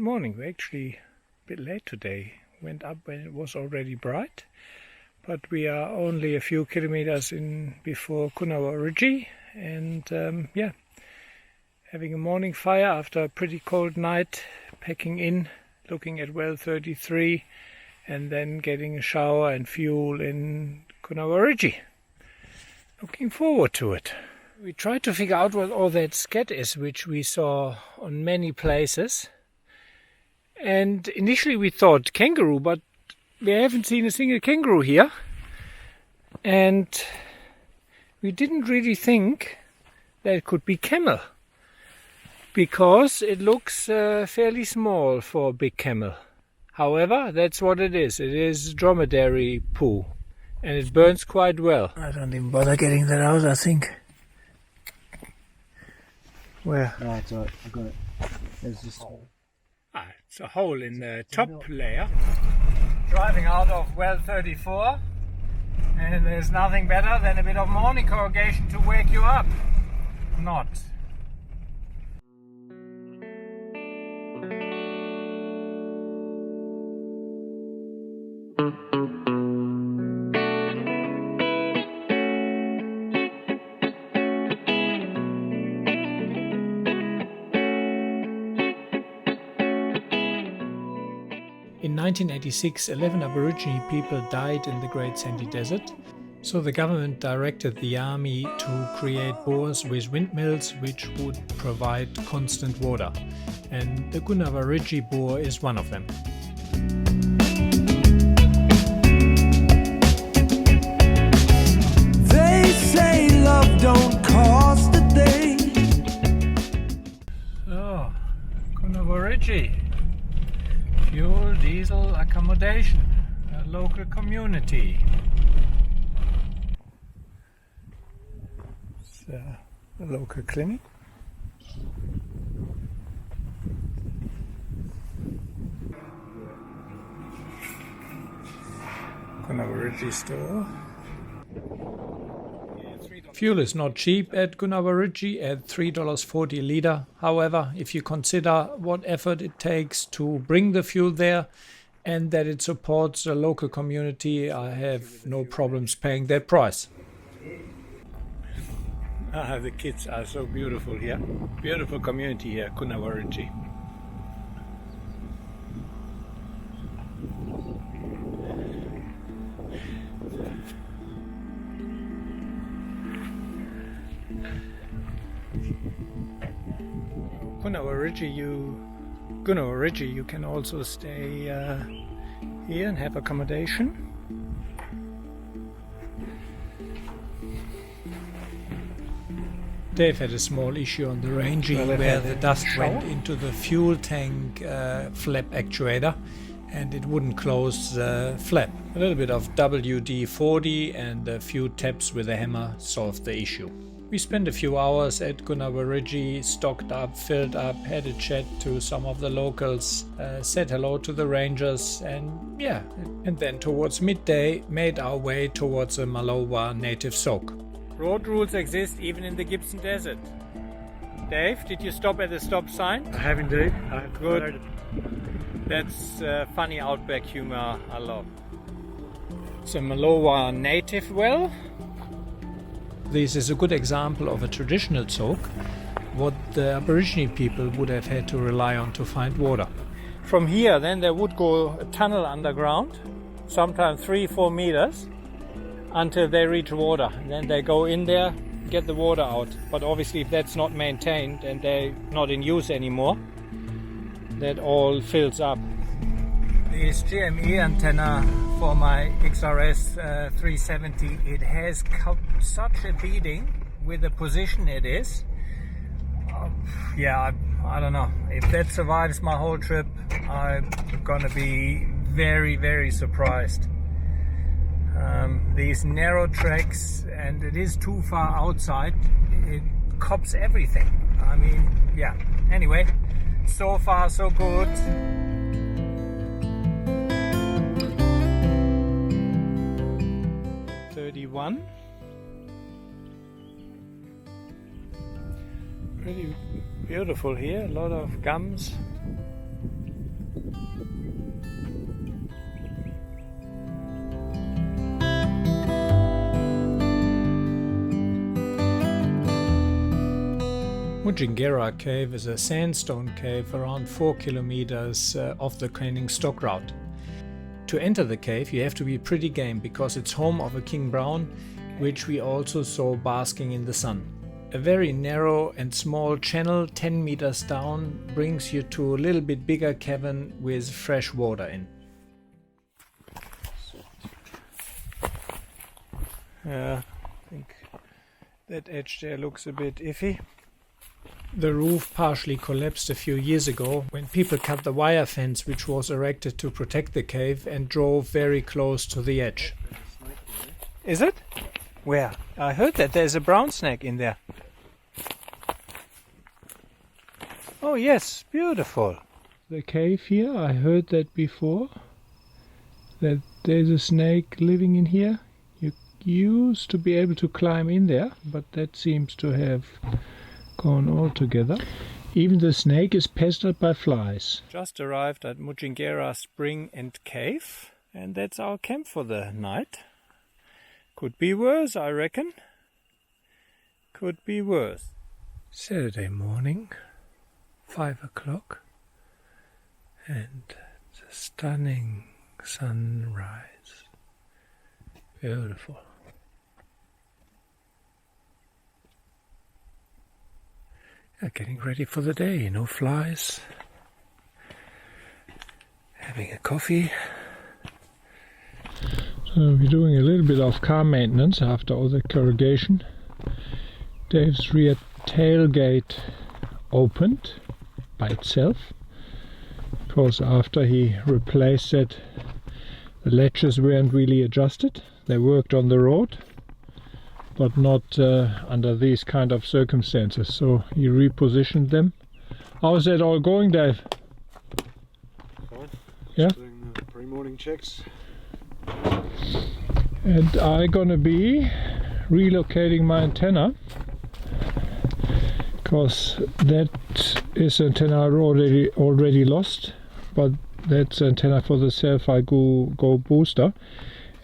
morning. We're actually a bit late today. Went up when it was already bright, but we are only a few kilometers in before Kunawarritji, and having a morning fire after a pretty cold night, packing in, looking at well 33, and then getting a shower and fuel in Kunawarritji. Looking forward to it. We tried to figure out what all that scat is, which we saw on many places. And initially we thought kangaroo, but we haven't seen a single kangaroo here. And we didn't really think that it could be camel, because it looks fairly small for a big camel. However, that's what it is. It is dromedary poo, and it burns quite well. I don't even bother getting that out, I think. Where? No, it's alright, I've got it. There's this hole. It's a hole in the top layer. Driving out of well 34, and there's nothing better than a bit of morning corrugation to wake you up. Not. In 1986, 11 Aborigine people died in the Great Sandy Desert, so the government directed the army to create bores with windmills which would provide constant water, and the Kunawaritji bore is one of them. They say love don't cost a thing. So, Kunawaritji. Fuel, diesel, accommodation, a local community. It's a local clinic. Kunawaritji store. Fuel is not cheap at Kunawaritji at $3.40 a litre. However, if you consider what effort it takes to bring the fuel there and that it supports a local community, I have no problems paying that price. The kids are so beautiful here. Beautiful community here, Kunawaritji. Kunawaritji, you can also stay here and have accommodation. Dave had a small issue on the Rangey where the dust went into the fuel tank flap actuator and it wouldn't close the flap. A little bit of WD-40 and a few taps with a hammer solved the issue. We spent a few hours at Kunawaritji, stocked up, filled up, had a chat to some of the locals, said hello to the rangers, and then towards midday made our way towards a Malowa native soak. Road rules exist even in the Gibson Desert. Dave, did you stop at the stop sign? I have indeed. Good. That's funny outback humor I love. It's a Malowa native well. This is a good example of a traditional soak, what the Aborigine people would have had to rely on to find water. From here then there would go a tunnel underground, sometimes 3-4 meters, until they reach water. And then they go in there, get the water out. But obviously if that's not maintained and they're not in use anymore, that all fills up. This GME antenna for my XRS 370, it has such a beating with the position it is. I don't know. If that survives my whole trip, I'm gonna be very, very surprised. These narrow tracks, and it is too far outside, it cops everything. I mean, yeah. Anyway, so far so good. Pretty beautiful here, a lot of gums. Mujingerra Cave is a sandstone cave around 4 kilometers off the Canning Stock route. To enter the cave you have to be pretty game because it's home of a king brown, which we also saw basking in the sun. A very narrow and small channel 10 meters down brings you to a little bit bigger cavern with fresh water in. Yeah, I think that edge there looks a bit iffy. The roof partially collapsed a few years ago when people cut the wire fence which was erected to protect the cave and drove very close to the edge. Is it? Where? I heard that there's a brown snake in there. Oh yes, beautiful. The cave here, I heard that before. That there's a snake living in here. You used to be able to climb in there, but that seems to have gone altogether. Even the snake is pestered by flies. Just arrived at Mujingerra Spring and Cave, and that's our camp for the night. Could be worse, I reckon. Could be worse. Saturday morning, 5 o'clock, and it's a stunning sunrise. Beautiful. Getting ready for the day, no flies. Having a coffee. So we're doing a little bit of car maintenance after all the corrugation. Dave's rear tailgate opened by itself because after he replaced it, the latches weren't really adjusted. They worked on the road, but not under these kind of circumstances, so he repositioned them. How's that all going, Dave? Fine. Yeah? Just doing the pre-morning checks. And I'm gonna be relocating my antenna because that is antenna I already lost, but that's antenna for the Selfie Go booster,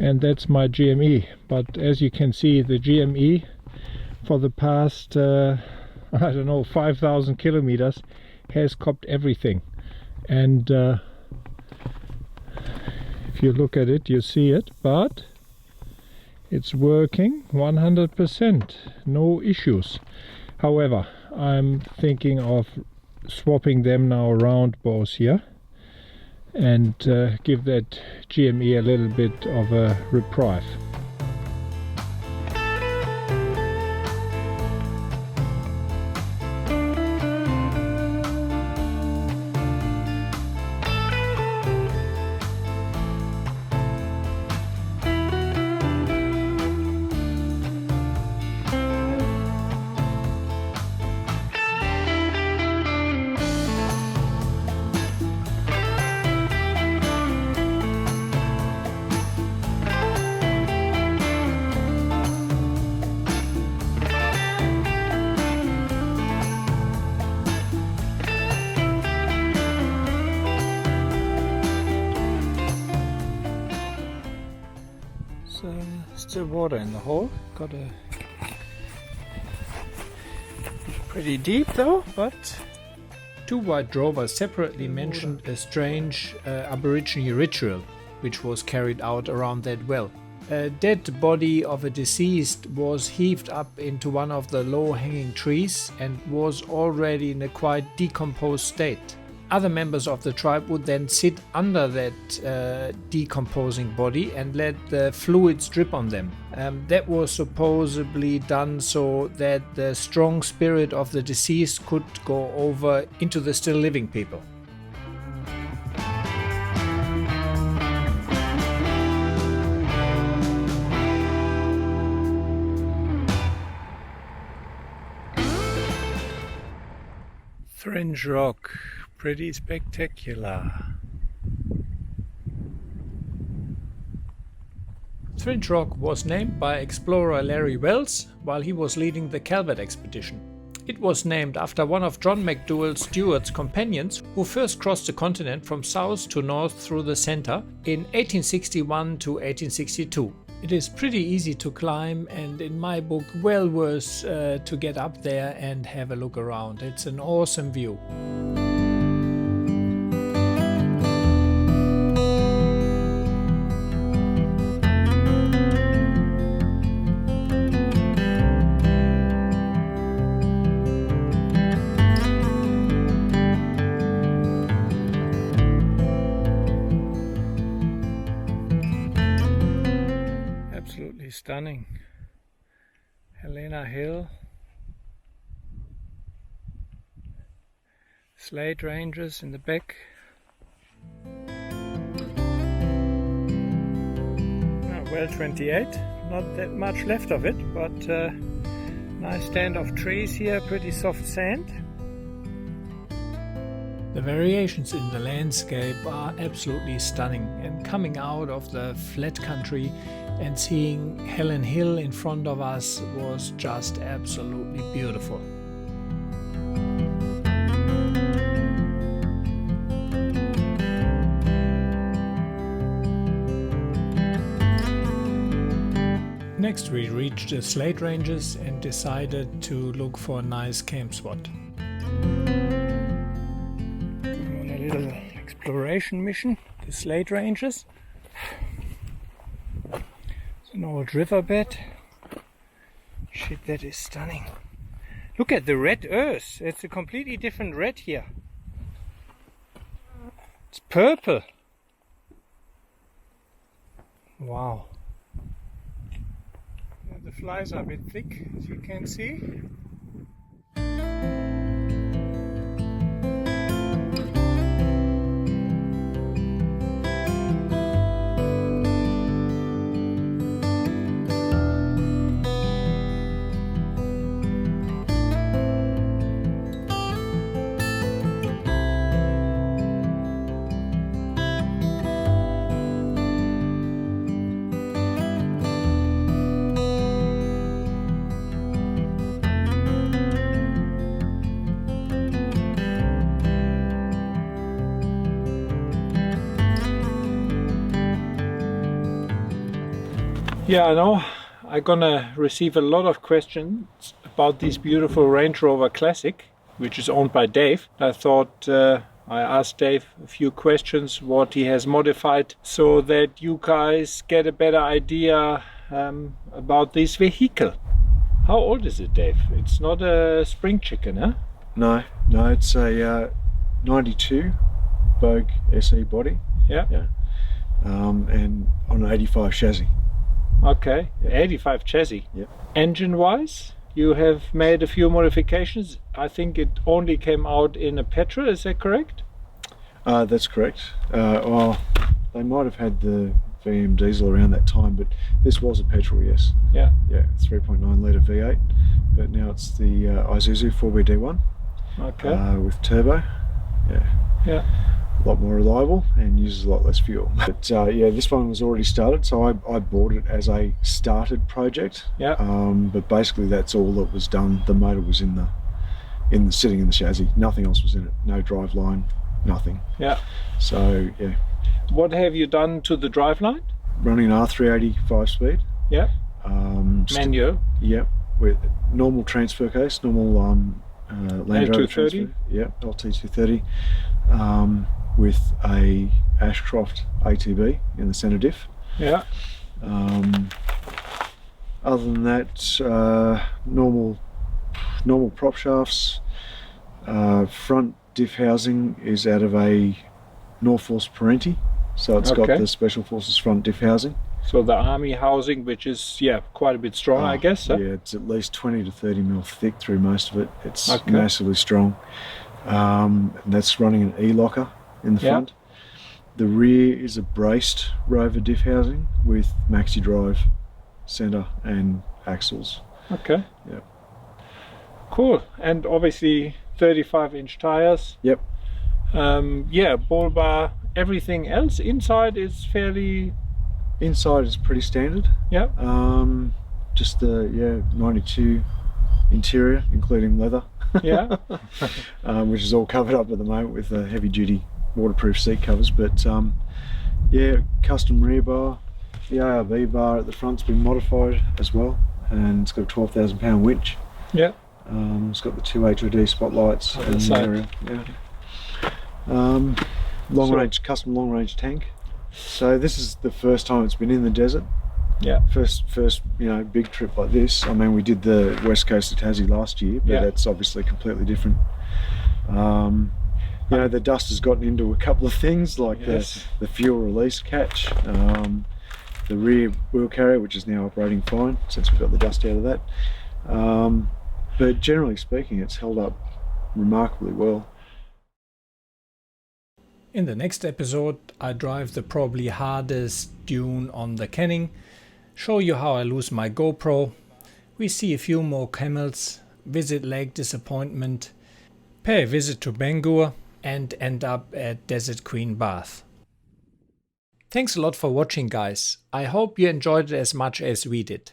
and that's my GME. But as you can see, the GME for the past I don't know, 5,000 kilometers has copped everything, and if you look at it you see it, but it's working 100%, no issues. However, I'm thinking of swapping them now around both here and give that GME a little bit of a reprieve. Still water in the hole. Got a pretty deep though, but two white drovers separately mentioned a strange Aborigine ritual which was carried out around that well. A dead body of a deceased was heaved up into one of the low-hanging trees and was already in a quite decomposed state. Other members of the tribe would then sit under that decomposing body and let the fluids drip on them. That was supposedly done so that the strong spirit of the deceased could go over into the still living people. Thringe Rock. Pretty spectacular. Thringe Rock was named by explorer Larry Wells while he was leading the Calvert expedition. It was named after one of John McDowell Stuart's companions who first crossed the continent from south to north through the center in 1861 to 1862. It is pretty easy to climb, and in my book well worth to get up there and have a look around. It's an awesome view. Absolutely stunning. Helena Hill, Slate Ranges in the back. Well 28, not that much left of it, but nice stand of trees here, pretty soft sand. The variations in the landscape are absolutely stunning, and coming out of the flat country and seeing Helen Hill in front of us was just absolutely beautiful. Next we reached the Slate Ranges and decided to look for a nice camp spot. On a little exploration mission, the Slate Ranges. An old riverbed. Shit, that is stunning. Look at the red earth. It's a completely different red here. It's purple. Wow. The flies are a bit thick, as you can see. Yeah, I know I'm gonna receive a lot of questions about this beautiful Range Rover Classic, which is owned by Dave. I thought I asked Dave a few questions, what he has modified, so that you guys get a better idea about this vehicle. How old is it, Dave? It's not a spring chicken, huh? No, it's a 92 Vogue SE body. Yeah. And on an 85 chassis. Okay, 85 chassis. Yep. Engine-wise, you have made a few modifications. I think it only came out in a petrol, is that correct? That's correct. Well, they might have had the VM diesel around that time, but this was a petrol, yes. Yeah. Yeah, 3.9 litre V8, but now it's the Isuzu 4WD1. Okay. With turbo. Yeah. A lot more reliable and uses a lot less fuel. But yeah, this one was already started, so I bought it as a started project. Yeah. But basically that's all that was done. The motor was in the sitting in the chassis. Nothing else was in it. No drive line, nothing. Yeah. So yeah. What have you done to the driveline? Running an R380 5-speed. Yeah. Manual. Yep. With normal transfer case, normal Land Rover transfer. Yep. LT230. With a Ashcroft ATB in the centre diff. Yeah. Other than that, normal prop shafts. Front diff housing is out of a North-East Kunawarritji, so it's got the Special Forces front diff housing. So the army housing, which is quite a bit strong, I guess. Huh? Yeah, it's at least 20 to 30 mil thick through most of it. It's massively strong. And that's running an E-locker in the front. The rear is a braced Rover diff housing with maxi drive centre and axles. Okay. Yep. Cool. And obviously 35-inch tires. Yep. Bull bar. Everything else inside is fairly... Inside is pretty standard. Yep. Just the 92 interior, including leather. Yeah. Which is all covered up at the moment with heavy duty waterproof seat covers, but custom rear bar, The ARB bar at the front's been modified as well, and it's got a 12,000 pound winch. Yeah. It's got the 2 HID spotlights in the area. Yeah. Custom long range tank. So this is the first time it's been in the desert. Yeah. First, big trip like this. I mean, we did the west coast of Tassie last year, but that's obviously completely different. The dust has gotten into a couple of things like the fuel release catch, the rear wheel carrier, which is now operating fine since we got the dust out of that. But generally speaking, it's held up remarkably well. In the next episode, I drive the probably hardest dune on the Canning, show you how I lose my GoPro, we see a few more camels, visit Lake Disappointment, pay a visit to Bangor, and end up at Desert Queen Bath. Thanks a lot for watching, guys. I hope you enjoyed it as much as we did.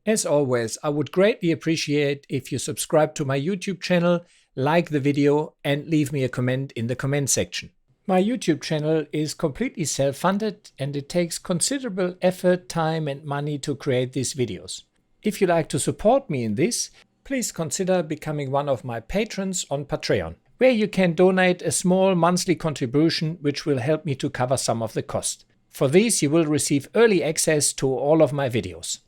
As always, I would greatly appreciate if you subscribe to my YouTube channel, like the video, and leave me a comment in the comment section. My YouTube channel is completely self-funded and it takes considerable effort, time and money to create these videos. If you'd like to support me in this, please consider becoming one of my patrons on Patreon, where you can donate a small monthly contribution which will help me to cover some of the cost. For these you will receive early access to all of my videos.